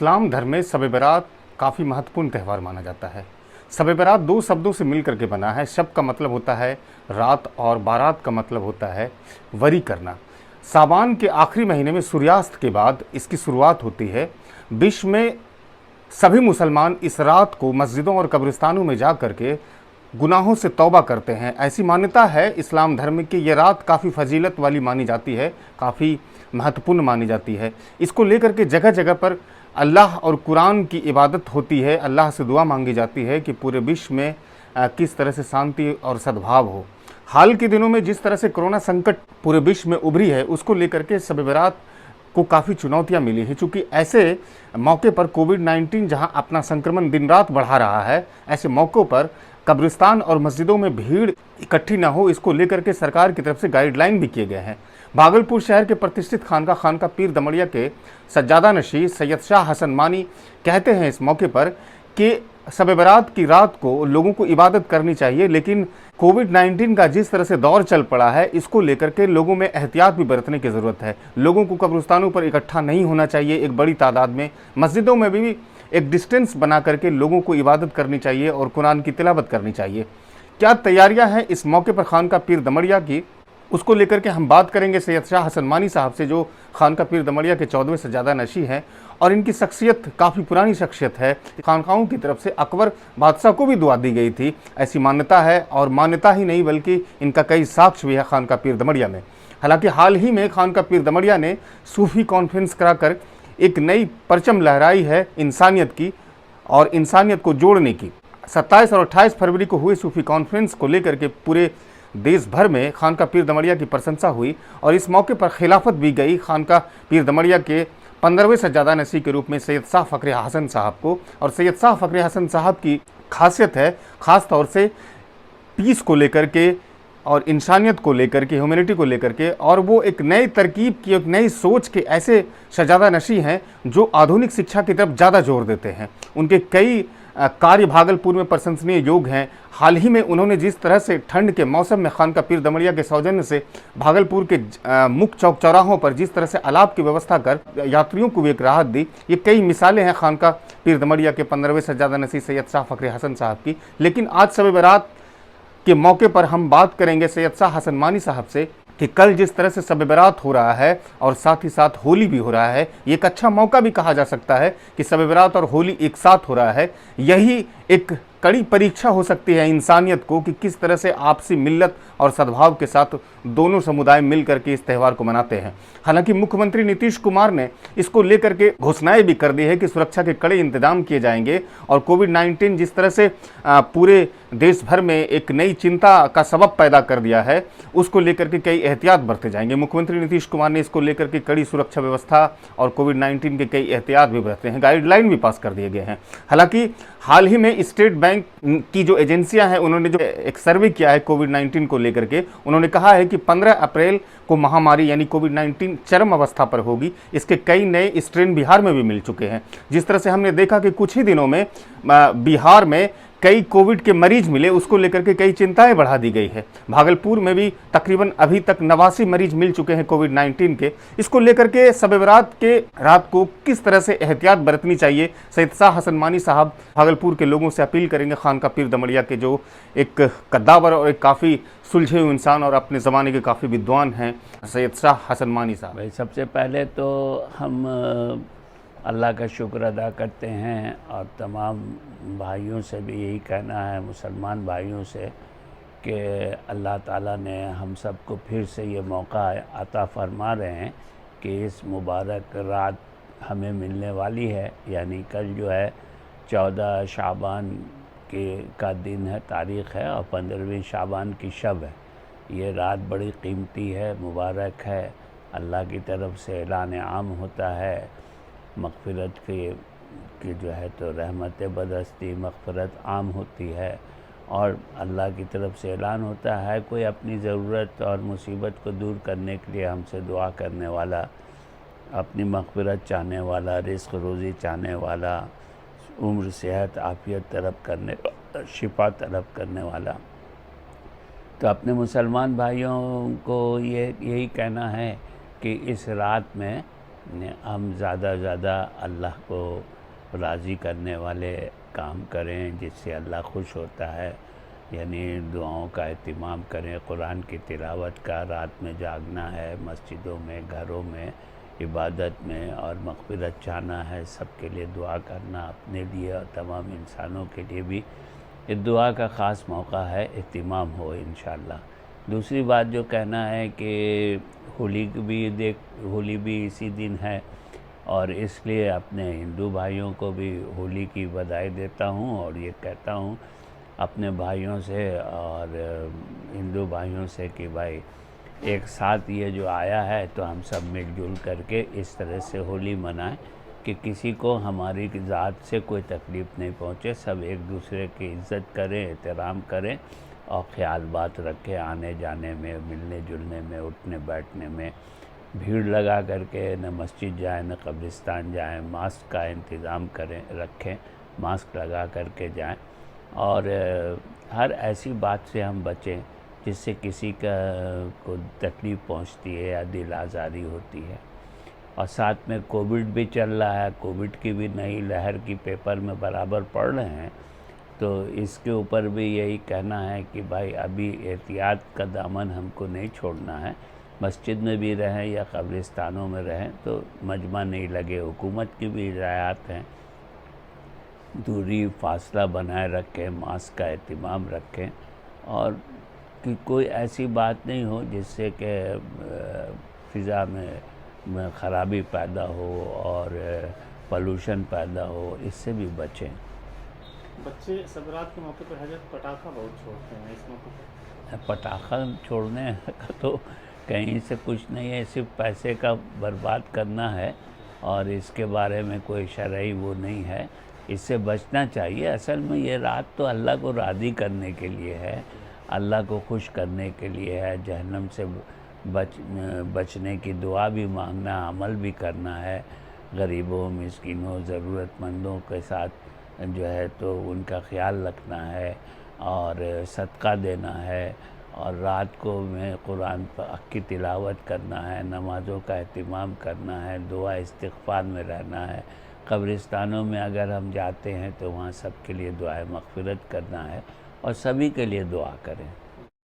इस्लाम धर्म में शब बारात काफ़ी महत्वपूर्ण त्यौहार माना जाता है। शब बारात दो शब्दों से मिल करके बना है। शब का मतलब होता है रात और बारात का मतलब होता है वरी करना। सावन के आखिरी महीने में सूर्यास्त के बाद इसकी शुरुआत होती है। विश्व में सभी मुसलमान इस रात को मस्जिदों और कब्रिस्तानों में जा करके गुनाहों से तौबा करते हैं। ऐसी मान्यता है इस्लाम धर्म की। ये रात काफ़ी फजीलत वाली मानी जाती है, काफ़ी महत्वपूर्ण मानी जाती है। इसको लेकर के जगह जगह पर अल्लाह और कुरान की इबादत होती है। अल्लाह से दुआ मांगी जाती है कि पूरे विश्व में किस तरह से शांति और सद्भाव हो। हाल के दिनों में जिस तरह से कोरोना संकट पूरे विश्व में उभरी है, उसको लेकर के शब बारात को काफ़ी चुनौतियां मिली हैं। चूँकि ऐसे मौके पर कोविड-19 जहां अपना संक्रमण दिन रात बढ़ा रहा है, ऐसे मौक़ों पर कब्रिस्तान और मस्जिदों में भीड़ इकट्ठी न हो, इसको लेकर के सरकार की तरफ से गाइडलाइन भी किए गए हैं। भागलपुर शहर के प्रतिष्ठित खानका पीर दमड़िया के सज्जादा नशीं सैयद शाह हसन मानी कहते हैं इस मौके पर कि शब बारात की रात को लोगों को इबादत करनी चाहिए, लेकिन कोविड-19 का जिस तरह से दौर चल पड़ा है, इसको लेकर के लोगों में एहतियात भी बरतने की ज़रूरत है। लोगों को कब्रिस्तानों पर इकट्ठा नहीं होना चाहिए एक बड़ी तादाद में। मस्जिदों में भी एक डिस्टेंस बना करके लोगों को इबादत करनी चाहिए और कुरान की तिलावत करनी चाहिए। क्या तैयारियां हैं इस मौके पर खानका पीर दमड़िया की, उसको लेकर के हम बात करेंगे सैयद शाह हसन मानी साहब से, जो खानका पीर दमड़िया के 14वें सज्जादा नशीं हैं और इनकी शख्सियत काफ़ी पुरानी शख्सियत है। खानकाओं की तरफ से अकबर बादशाह को भी दुआ दी गई थी, ऐसी मान्यता है। और मान्यता ही नहीं बल्कि इनका कई साक्ष्य भी है खानका पीर दमड़िया में। हालांकि हाल ही में खानका पीर दमड़िया ने सूफी कॉन्फ्रेंस कराकर एक नई परचम लहराई है इंसानियत की और इंसानियत को जोड़ने की। 27 और 28 फरवरी को हुए सूफी कॉन्फ्रेंस को लेकर के पूरे देश भर में खानका पीर दमड़िया की प्रशंसा हुई और इस मौके पर खिलाफत भी गई खानका पीर दमड़िया के 15वें सज्जादा नशीं के रूप में सैयद शाह फ़खरे हसन साहब को। और सैयद शाह फ़खरे हसन साहब की खासियत है ख़ास तौर से पीस को लेकर के और इंसानियत को लेकर के, ह्यूमैनिटी को लेकर के, और वो एक नई तरकीब की, एक नई सोच के ऐसे सज्जादा नशीं हैं जो आधुनिक शिक्षा की तरफ ज़्यादा जोर देते हैं। उनके कई कार्य भागलपुर में प्रशंसनीय योग हैं। हाल ही में उन्होंने जिस तरह से ठंड के मौसम में खानका पीर दमड़िया के सौजन्य से भागलपुर के मुख्य चौक चौराहों पर जिस तरह से अलाप की व्यवस्था कर यात्रियों को भी एक राहत दी, ये कई मिसालें हैं खानका पीर दमड़िया के 15वें सज्जादा नशीं सैयद शाह फ़खरे हसन साहब की। लेकिन आज शब बारात के मौके पर हम बात करेंगे सैयद शाह हसन मानी साहब से कि कल जिस तरह से शब बारात हो रहा है और साथ ही साथ होली भी हो रहा है, ये एक अच्छा मौका भी कहा जा सकता है कि शब बारात और होली एक साथ हो रहा है। यही एक कड़ी परीक्षा हो सकती है इंसानियत को कि किस तरह से आपसी मिल्लत और सद्भाव के साथ दोनों समुदाय मिलकर के इस त्यौहार को मनाते हैं। हालांकि मुख्यमंत्री नीतीश कुमार ने इसको लेकर के घोषणाएं भी कर दी है कि सुरक्षा के कड़े इंतजाम किए जाएंगे और कोविड-19 जिस तरह से पूरे देश भर में एक नई चिंता का सबब पैदा कर दिया है, उसको लेकर के कई एहतियात बरते जाएंगे। मुख्यमंत्री नीतीश कुमार ने इसको लेकर के कड़ी सुरक्षा व्यवस्था और कोविड-19 के कई एहतियात भी बरते हैं, गाइडलाइन भी पास कर दिए गए हैं। हालांकि हाल ही में स्टेट बैंक की जो एजेंसियां हैं, उन्होंने जो एक सर्वे किया है कोविड-19 को लेकर के, उन्होंने कहा है कि 15 अप्रैल को महामारी यानी कोविड-19 चरम अवस्था पर होगी। इसके कई नए स्ट्रेन बिहार में भी मिल चुके हैं। जिस तरह से हमने देखा कि कुछ ही दिनों में बिहार में कई कोविड के मरीज मिले, उसको लेकर के कई चिंताएं बढ़ा दी गई है। भागलपुर में भी तकरीबन अभी तक 89 मरीज मिल चुके हैं कोविड-19 के। इसको लेकर के शब बारात के रात को किस तरह से एहतियात बरतनी चाहिए, सैयद शाह हसन मानी साहब भागलपुर के लोगों से अपील करेंगे। खानका पीर दमड़िया के जो एक कद्दावर और एक काफ़ी सुलझे हुए इंसान और अपने ज़माने के काफ़ी विद्वान हैं, सैयद शाह हसन मानी साहब। भाई, सबसे पहले तो हम अल्लाह का शुक्र अदा करते हैं और तमाम भाइयों से भी यही कहना है, मुसलमान भाइयों से, कि अल्लाह ताला ने हम सबको फिर से ये मौका अता फरमा रहे हैं कि इस मुबारक रात हमें मिलने वाली है। यानी कल जो है 14 शाबान का दिन है, तारीख़ है, और 15वीं शाबान की शब है। ये रात बड़ी कीमती है, मुबारक है। अल्लाह की तरफ से ऐलान आम होता है मग़फ़िरत की जो है, तो रहमत बदस्ती मग़फ़िरत आम होती है और अल्लाह की तरफ से ऐलान होता है कोई अपनी ज़रूरत और मुसीबत को दूर करने के लिए हमसे दुआ करने वाला, अपनी मग़फ़िरत चाहने वाला, रिज़्क़ रोज़ी चाहने वाला, उम्र सेहत आफ़ियत तलब करने, शिफा तलब करने वाला। तो अपने मुसलमान भाइयों को यही कहना है कि इस रात में हम ज़्यादा से ज़्यादा अल्लाह को राज़ी करने वाले काम करें जिससे अल्लाह खुश होता है, यानी दुआओं का एहतिमाम करें, कुरान की तिलावत का, रात में जागना है, मस्जिदों में, घरों में, इबादत में, और मग़फ़िरत चाहना है, सबके लिए दुआ करना, अपने लिए और तमाम इंसानों के लिए भी ये दुआ का ख़ास मौका है, एहतिमाम हो इंशाअल्लाह। दूसरी बात जो कहना है कि होली भी इसी दिन है, और इसलिए अपने हिंदू भाइयों को भी होली की बधाई देता हूँ और ये कहता हूँ अपने भाइयों से और हिंदू भाइयों से कि भाई एक साथ ये जो आया है तो हम सब मिलजुल करके इस तरह से होली मनाएं कि किसी को हमारी ज़ात से कोई तकलीफ़ नहीं पहुँचे, सब एक दूसरे की इज़्ज़त करें, एहतराम करें और ख़्याल बात रखें, आने जाने में, मिलने जुलने में, उठने बैठने में। भीड़ लगा करके न मस्जिद जाएं न कब्रिस्तान जाएं, मास्क का इंतज़ाम करें, रखें, मास्क लगा करके जाएं, और हर ऐसी बात से हम बचें जिससे किसी का को तकलीफ़ पहुंचती है या दिल आज़ारी होती है। और साथ में कोविड भी चल रहा है, कोविड की भी नई लहर की पेपर में बराबर पढ़ रहे हैं, तो इसके ऊपर भी यही कहना है कि भाई अभी एहतियात का दामन हमको नहीं छोड़ना है, मस्जिद में भी रहें या कब्रिस्तानों में रहें तो मजमा नहीं लगे। हुकूमत की भी हिदायत हैं, दूरी फासला बनाए रखें, मास्क का एहतिमाम रखें, और कि कोई ऐसी बात नहीं हो जिससे कि फ़िज़ा में ख़राबी पैदा हो और पॉल्यूशन पैदा हो, इससे भी बचें। बच्चे सब रात के मौके पर हजरत पटाखा बहुत छोड़ते हैं, इस मौके पर पटाखा छोड़ने का तो कहीं से कुछ नहीं है, सिर्फ पैसे का बर्बाद करना है और इसके बारे में कोई शरई वो नहीं है, इससे बचना चाहिए। असल में ये रात तो अल्लाह को राज़ी करने के लिए है, अल्लाह को खुश करने के लिए है, जहन्नम से बचने की दुआ भी मांगना, अमल भी करना है, गरीबों, मिस्कीनों, ज़रूरतमंदों के साथ जो है तो उनका ख्याल रखना है और सदका देना है, और रात को में कुरान पाक की तिलावत करना है, नमाज़ों का एहतिमाम करना है, दुआ इस्तिग़फ़ार में रहना है। कब्रिस्तानों में अगर हम जाते हैं तो वहाँ सब के लिए दुआए मग़फ़िरत करना है और सभी के लिए दुआ करें।